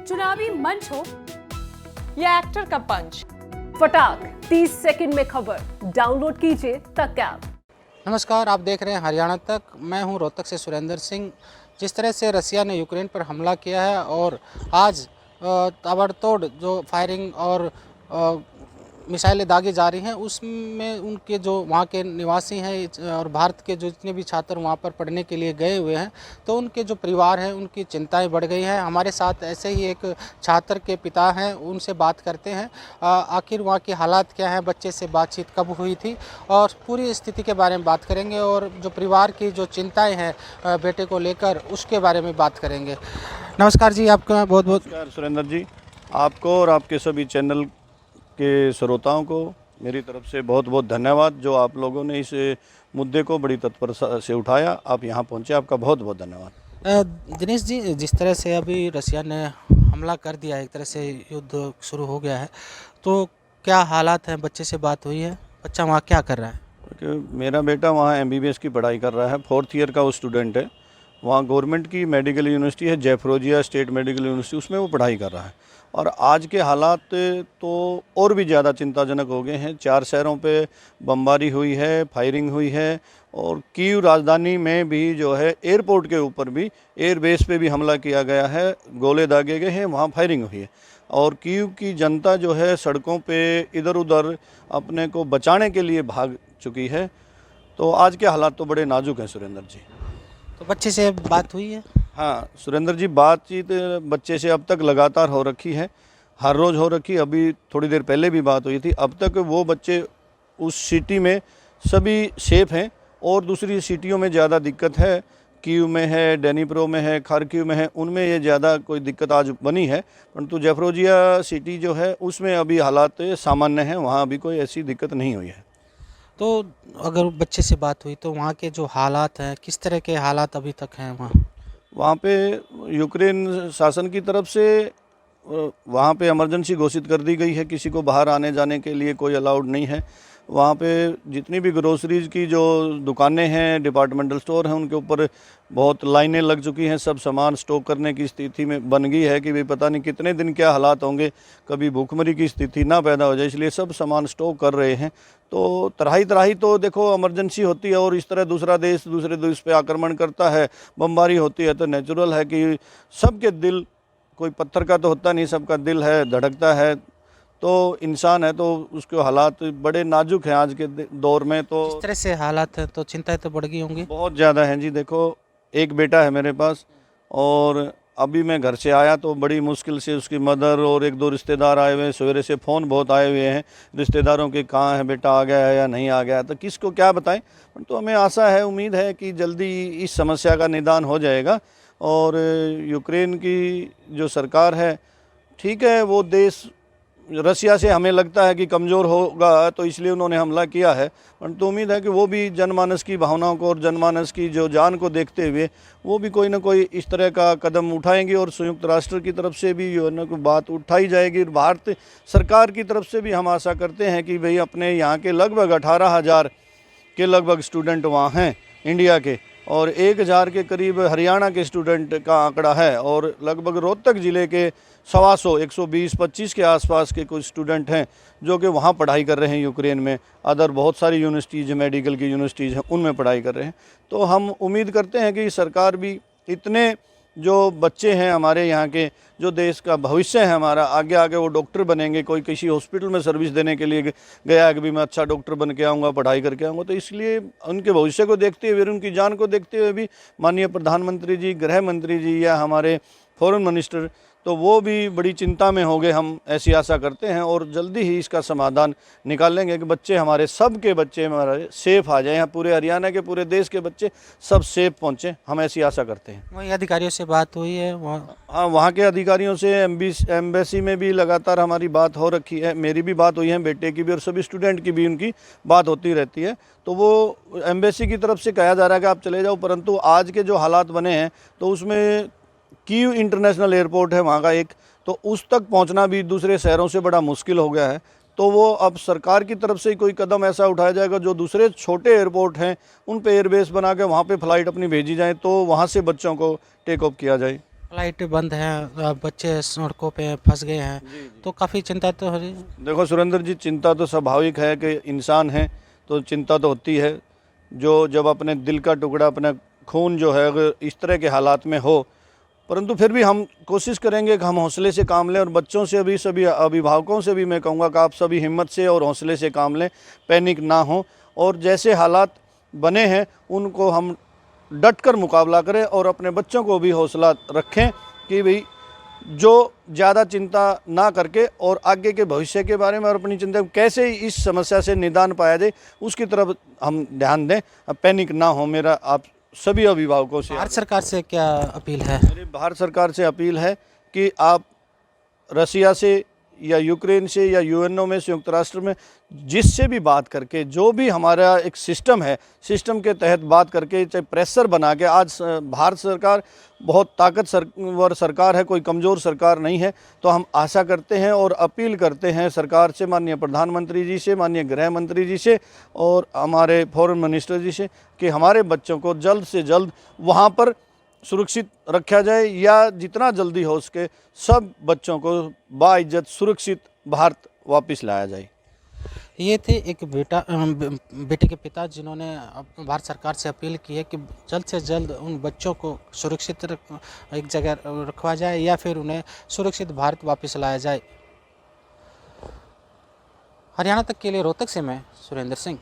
चुनावी मंच हो या एक्टर का पंच, फटाक 30 सेकंड में खबर डाउनलोड कीजिए तक ऐप। नमस्कार, आप देख रहे हैं हरियाणा तक। मैं हूं रोहतक से सुरेंद्र सिंह। जिस तरह से रसिया ने यूक्रेन पर हमला किया है और आज ताबड़तोड़ जो फायरिंग और मिसाइलें दागी जा रही हैं, उसमें उनके जो वहाँ के निवासी हैं और भारत के जो जितने भी छात्र वहाँ पर पढ़ने के लिए गए हुए हैं, तो उनके जो परिवार हैं उनकी चिंताएं बढ़ गई हैं। हमारे साथ ऐसे ही एक छात्र के पिता हैं, उनसे बात करते हैं। आखिर वहाँ के हालात क्या हैं, बच्चे से बातचीत कब हुई थी और पूरी स्थिति के बारे में बात करेंगे और जो परिवार की जो चिंताएँ हैं बेटे को लेकर, उसके बारे में बात करेंगे। नमस्कार जी, आपका बहुत बहुत नमस्कार सुरेंद्र जी, आपको और आपके सभी चैनल के श्रोताओं को मेरी तरफ से बहुत बहुत धन्यवाद। जो आप लोगों ने इस मुद्दे को बड़ी तत्परता से उठाया, आप यहाँ पहुँचे, आपका बहुत बहुत धन्यवाद। दिनेश जी, जिस तरह से अभी रसिया ने हमला कर दिया है, एक तरह से युद्ध शुरू हो गया है, तो क्या हालात हैं? बच्चे से बात हुई है? बच्चा वहाँ क्या कर रहा है? क्योंकि मेरा बेटा वहाँ MBBS की पढ़ाई कर रहा है, 4th ईयर का वो स्टूडेंट है। वहाँ गवर्नमेंट की मेडिकल यूनिवर्सिटी है, जयफ्रोजिया स्टेट मेडिकल यूनिवर्सिटी, उसमें वो पढ़ाई कर रहा है। और आज के हालात तो और भी ज़्यादा चिंताजनक हो गए हैं। 4 शहरों पे बमबारी हुई है, फायरिंग हुई है और कीव राजधानी में भी जो है एयरपोर्ट के ऊपर भी, एयरबेस पे भी हमला किया गया है, गोले दागे गए हैं, वहाँ फायरिंग हुई है। और कीव की जनता जो है सड़कों पे इधर उधर अपने को बचाने के लिए भाग चुकी है। तो आज के हालात तो बड़े नाजुक हैं सुरेंद्र जी। तो बच्चे से बात हुई है? हाँ सुरेंद्र जी, बातचीत बच्चे से अब तक लगातार हो रखी है, हर रोज़ हो रखी। अभी थोड़ी देर पहले भी बात हुई थी। अब तक वो बच्चे उस सिटी में सभी सेफ हैं और दूसरी सिटियों में ज़्यादा दिक्कत है। कीव में है, डेनिप्रो में है, खार्किव में है, उनमें ये ज़्यादा कोई दिक्कत आज बनी है। परंतु जयफ्रोजिया सिटी जो है उसमें अभी हालात सामान्य हैं, वहाँ अभी कोई ऐसी दिक्कत नहीं हुई है। तो अगर बच्चे से बात हुई तो वहाँ के जो हालात हैं, किस तरह के हालात अभी तक हैं वहाँ पे यूक्रेन शासन की तरफ से वहाँ पे इमरजेंसी घोषित कर दी गई है, किसी को बाहर आने जाने के लिए कोई अलाउड नहीं है। वहाँ पे जितनी भी ग्रोसरीज की जो दुकानें हैं, डिपार्टमेंटल स्टोर हैं, उनके ऊपर बहुत लाइनें लग चुकी हैं। सब सामान स्टॉक करने की स्थिति में बन गई है कि भाई पता नहीं कितने दिन क्या हालात होंगे, कभी भूखमरी की स्थिति ना पैदा हो जाए, इसलिए सब सामान स्टॉक कर रहे हैं। तो तराही तराही तो देखो इमरजेंसी होती है और इस तरह दूसरा देश दूसरे देश पे आक्रमण करता है, बमबारी होती है, तो नेचुरल है कि सबके दिल, कोई पत्थर का तो होता नहीं, सबका दिल है, धड़कता है। तो इंसान है तो उसके हालात बड़े नाजुक हैं आज के दौर में। तो इस तरह से हालात हैं तो चिंताएं तो बढ़ गई होंगी? बहुत ज़्यादा हैं जी। देखो, एक बेटा है मेरे पास और अभी मैं घर से आया तो बड़ी मुश्किल से उसकी मदर और 1-2 रिश्तेदार आए हुए हैं। सवेरे से फ़ोन बहुत आए हुए हैं रिश्तेदारों के, कहाँ है बेटा, आ गया है या नहीं आ गया, तो किसको क्या बताएं। तो हमें आशा है, उम्मीद है कि जल्दी इस समस्या का निदान हो जाएगा। और यूक्रेन की जो सरकार है, ठीक है, वो देश रसिया से हमें लगता है कि कमज़ोर होगा, तो इसलिए उन्होंने हमला किया है। परंतु उम्मीद है कि वो भी जनमानस की भावनाओं को और जनमानस की जो जान को देखते हुए वो भी कोई ना कोई इस तरह का कदम उठाएंगे और संयुक्त राष्ट्र की तरफ से भी जो है ना कोई बात उठाई जाएगी। भारत सरकार की तरफ से भी हम आशा करते हैं कि भाई अपने यहाँ के लगभग 18,000 के लगभग स्टूडेंट वहाँ हैं इंडिया के, और 1,000 के करीब हरियाणा के स्टूडेंट का आंकड़ा है, और लगभग रोहतक ज़िले के 125 120-25 के आसपास के कुछ स्टूडेंट हैं जो कि वहाँ पढ़ाई कर रहे हैं यूक्रेन में। अदर बहुत सारी यूनिवर्सिटीज़, मेडिकल की यूनिवर्सिटीज़ हैं, उनमें पढ़ाई कर रहे हैं। तो हम उम्मीद करते हैं कि सरकार भी इतने जो बच्चे हैं हमारे यहाँ के, जो देश का भविष्य है हमारा, आगे आगे वो डॉक्टर बनेंगे। कोई किसी हॉस्पिटल में सर्विस देने के लिए गया कि भी मैं अच्छा डॉक्टर बन के आऊँगा, पढ़ाई करके आऊँगा, तो इसलिए उनके भविष्य को देखते हुए, उनकी जान को देखते हुए भी माननीय प्रधानमंत्री जी, गृह मंत्री जी या हमारे फॉरेन मिनिस्टर, तो वो भी बड़ी चिंता में होंगे। हम ऐसी आशा करते हैं और जल्दी ही इसका समाधान निकालेंगे कि बच्चे हमारे, सब के बच्चे हमारे सेफ आ जाएं। पूरे हरियाणा के, पूरे देश के बच्चे सब सेफ पहुँचें, हम ऐसी आशा करते हैं। वही अधिकारियों से बात हुई है वहाँ? हाँ, वहाँ के अधिकारियों से एम्बेसी में भी लगातार हमारी बात हो रखी है। मेरी भी बात हुई है, बेटे की भी, और सभी स्टूडेंट की भी उनकी बात होती रहती है। तो वो एम्बेसी की तरफ से कहा जा रहा है कि आप चले जाओ, परंतु आज के जो हालात बने हैं तो उसमें कीव इंटरनेशनल एयरपोर्ट है वहाँ का एक, तो उस तक पहुँचना भी दूसरे शहरों से बड़ा मुश्किल हो गया है। तो वो अब सरकार की तरफ से कोई कदम ऐसा उठाया जाएगा जो दूसरे छोटे एयरपोर्ट हैं उन पे एयरबेस बना के वहाँ पे फ़्लाइट अपनी भेजी जाए, तो वहाँ से बच्चों को टेक ऑफ किया जाए। फ्लाइट बंद हैं, बच्चे सड़कों पे फंस गए हैं, तो काफ़ी चिंता तो हो रही है। देखो सुरेंद्र जी, चिंता तो स्वाभाविक है कि इंसान है तो चिंता तो होती है। जो जब अपने दिल का टुकड़ा, अपना खून जो है अगर इस तरह के हालात में हो, परंतु फिर भी हम कोशिश करेंगे कि हम हौसले से काम लें। और बच्चों से भी, सभी अभिभावकों से भी मैं कहूँगा कि आप सभी हिम्मत से और हौसले से काम लें, पैनिक ना हो, और जैसे हालात बने हैं उनको हम डट कर मुकाबला करें और अपने बच्चों को भी हौसला रखें कि भाई जो ज़्यादा चिंता ना करके और आगे के भविष्य के बारे में और अपनी चिंता कैसे इस समस्या से निदान पाया जाए उसकी तरफ हम ध्यान दें। अब पैनिक ना हो, मेरा आप सभी अभिभावकों से, भारत सरकार से क्या अपील है? मेरी भारत सरकार से अपील है कि आप रसिया से या यूक्रेन से या यूएनओ में, संयुक्त राष्ट्र में, जिससे भी बात करके, जो भी हमारा एक सिस्टम है, सिस्टम के तहत बात करके, चाहे प्रेशर बना के, आज भारत सरकार बहुत ताकतवर सरकार है, कोई कमज़ोर सरकार नहीं है। तो हम आशा करते हैं और अपील करते हैं सरकार से, माननीय प्रधानमंत्री जी से, माननीय गृह मंत्री जी से और हमारे फॉरेन मिनिस्टर जी से कि हमारे बच्चों को जल्द से जल्द वहाँ पर सुरक्षित रखा जाए, या जितना जल्दी हो सके सब बच्चों को बाइज्जत सुरक्षित भारत वापस लाया जाए। ये थे एक बेटे के पिता जिन्होंने भारत सरकार से अपील की है कि जल्द से जल्द उन बच्चों को सुरक्षित एक जगह रखवा जाए या फिर उन्हें सुरक्षित भारत वापस लाया जाए। हरियाणा तक के लिए रोहतक से मैं सुरेंद्र सिंह।